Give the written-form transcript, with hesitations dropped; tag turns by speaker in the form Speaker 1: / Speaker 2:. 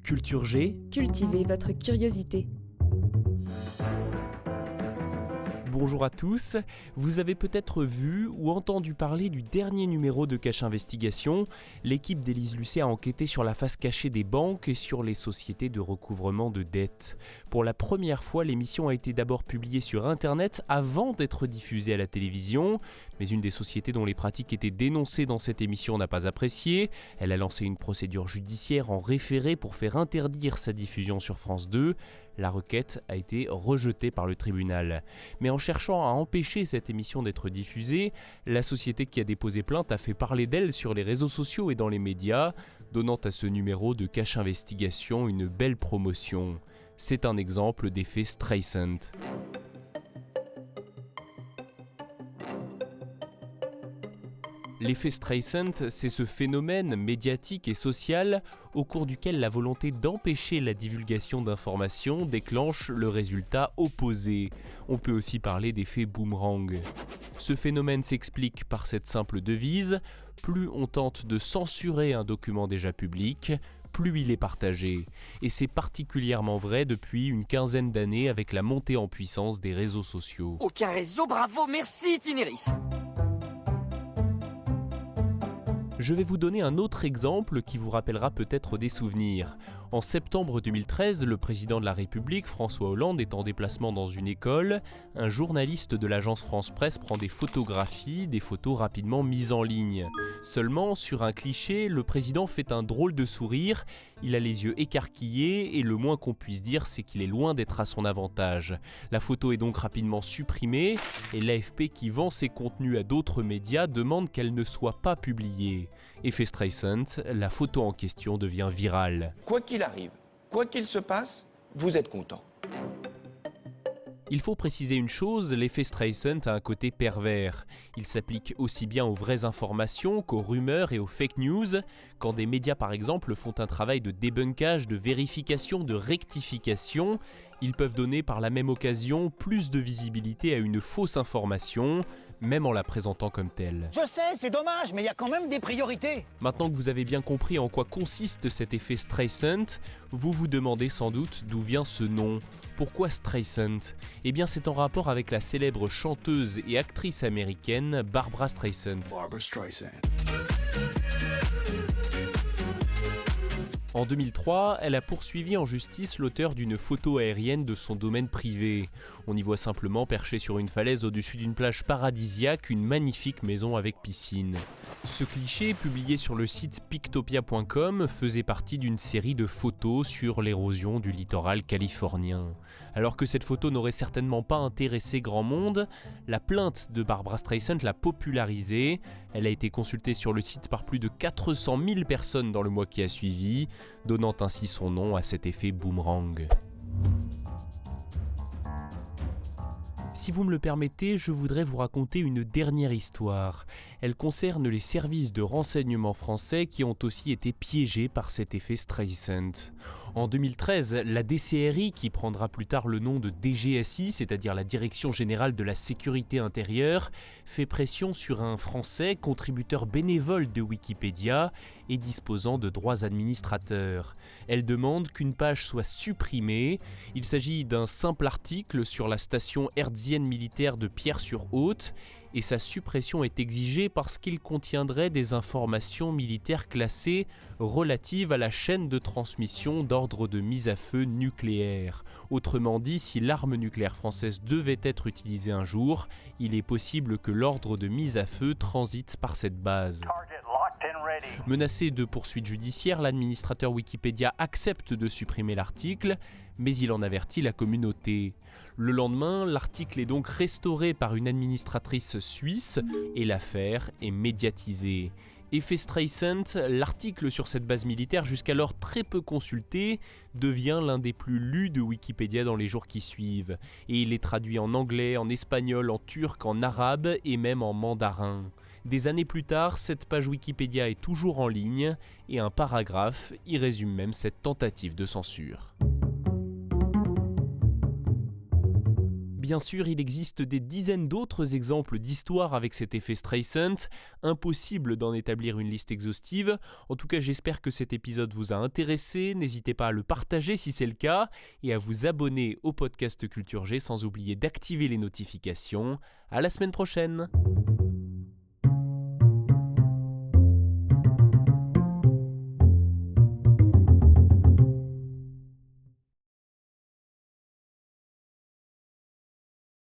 Speaker 1: Culture G.
Speaker 2: Cultivez votre curiosité.
Speaker 1: Bonjour à tous, vous avez peut-être vu ou entendu parler du dernier numéro de Cache Investigation. L'équipe d'Élise Lucet a enquêté sur la face cachée des banques et sur les sociétés de recouvrement de dettes. Pour la première fois, l'émission a été d'abord publiée sur Internet avant d'être diffusée à la télévision. Mais une des sociétés dont les pratiques étaient dénoncées dans cette émission n'a pas apprécié. Elle a lancé une procédure judiciaire en référé pour faire interdire sa diffusion sur France 2. La requête a été rejetée par le tribunal. Mais en cherchant à empêcher cette émission d'être diffusée, la société qui a déposé plainte a fait parler d'elle sur les réseaux sociaux et dans les médias, donnant à ce numéro de Cache Investigation une belle promotion. C'est un exemple d'effet Streisand. L'effet Streisand, c'est ce phénomène médiatique et social au cours duquel la volonté d'empêcher la divulgation d'informations déclenche le résultat opposé. On peut aussi parler d'effet boomerang. Ce phénomène s'explique par cette simple devise : plus on tente de censurer un document déjà public, plus il est partagé. Et c'est particulièrement vrai depuis une quinzaine d'années avec la montée en puissance des réseaux sociaux.
Speaker 3: Aucun réseau, bravo, merci Tineris.
Speaker 1: Je vais vous donner un autre exemple qui vous rappellera peut-être des souvenirs. En septembre 2013, le président de la République, François Hollande, est en déplacement dans une école. Un journaliste de l'agence France Presse prend des photographies, des photos rapidement mises en ligne. Seulement, sur un cliché, le président fait un drôle de sourire, il a les yeux écarquillés et le moins qu'on puisse dire, c'est qu'il est loin d'être à son avantage. La photo est donc rapidement supprimée et l'AFP, qui vend ses contenus à d'autres médias, demande qu'elle ne soit pas publiée. Effet Streisand, la photo en question devient virale.
Speaker 4: Quoi qu'il arrive, quoi qu'il se passe, vous êtes content.
Speaker 1: Il faut préciser une chose, l'effet Streisand a un côté pervers. Il s'applique aussi bien aux vraies informations qu'aux rumeurs et aux fake news. Quand des médias par exemple font un travail de débunkage, de vérification, de rectification, ils peuvent donner par la même occasion plus de visibilité à une fausse information, même en la présentant comme telle.
Speaker 5: Je sais, c'est dommage, mais il y a quand même des priorités.
Speaker 1: Maintenant que vous avez bien compris en quoi consiste cet effet Streisand, vous vous demandez sans doute d'où vient ce nom. Pourquoi Streisand ? Eh bien, c'est en rapport avec la célèbre chanteuse et actrice américaine Barbra Streisand. En 2003, elle a poursuivi en justice l'auteur d'une photo aérienne de son domaine privé. On y voit simplement, perché sur une falaise au-dessus d'une plage paradisiaque, une magnifique maison avec piscine. Ce cliché, publié sur le site pictopia.com, faisait partie d'une série de photos sur l'érosion du littoral californien. Alors que cette photo n'aurait certainement pas intéressé grand monde, la plainte de Barbra Streisand l'a popularisée. Elle a été consultée sur le site par plus de 400 000 personnes dans le mois qui a suivi, donnant ainsi son nom à cet effet boomerang. Si vous me le permettez, je voudrais vous raconter une dernière histoire. Elle concerne les services de renseignement français qui ont aussi été piégés par cet effet Streisand. En 2013, la DCRI, qui prendra plus tard le nom de DGSI, c'est-à-dire la Direction Générale de la Sécurité Intérieure, fait pression sur un Français, contributeur bénévole de Wikipédia et disposant de droits administrateurs. Elle demande qu'une page soit supprimée. Il s'agit d'un simple article sur la station hertzienne militaire de Pierre-sur-Haute, et sa suppression est exigée parce qu'il contiendrait des informations militaires classées relatives à la chaîne de transmission d'ordre de mise à feu nucléaire. Autrement dit, si l'arme nucléaire française devait être utilisée un jour, il est possible que l'ordre de mise à feu transite par cette base. Menacé de poursuites judiciaires, l'administrateur Wikipédia accepte de supprimer l'article, mais il en avertit la communauté. Le lendemain, l'article est donc restauré par une administratrice suisse et l'affaire est médiatisée. Effet Streisand, l'article sur cette base militaire, jusqu'alors très peu consulté, devient l'un des plus lus de Wikipédia dans les jours qui suivent. Et il est traduit en anglais, en espagnol, en turc, en arabe et même en mandarin. Des années plus tard, cette page Wikipédia est toujours en ligne et un paragraphe y résume même cette tentative de censure. Bien sûr, il existe des dizaines d'autres exemples d'histoires avec cet effet Streisand. Impossible d'en établir une liste exhaustive. En tout cas, j'espère que cet épisode vous a intéressé. N'hésitez pas à le partager si c'est le cas et à vous abonner au podcast Culture G sans oublier d'activer les notifications. À la semaine prochaine.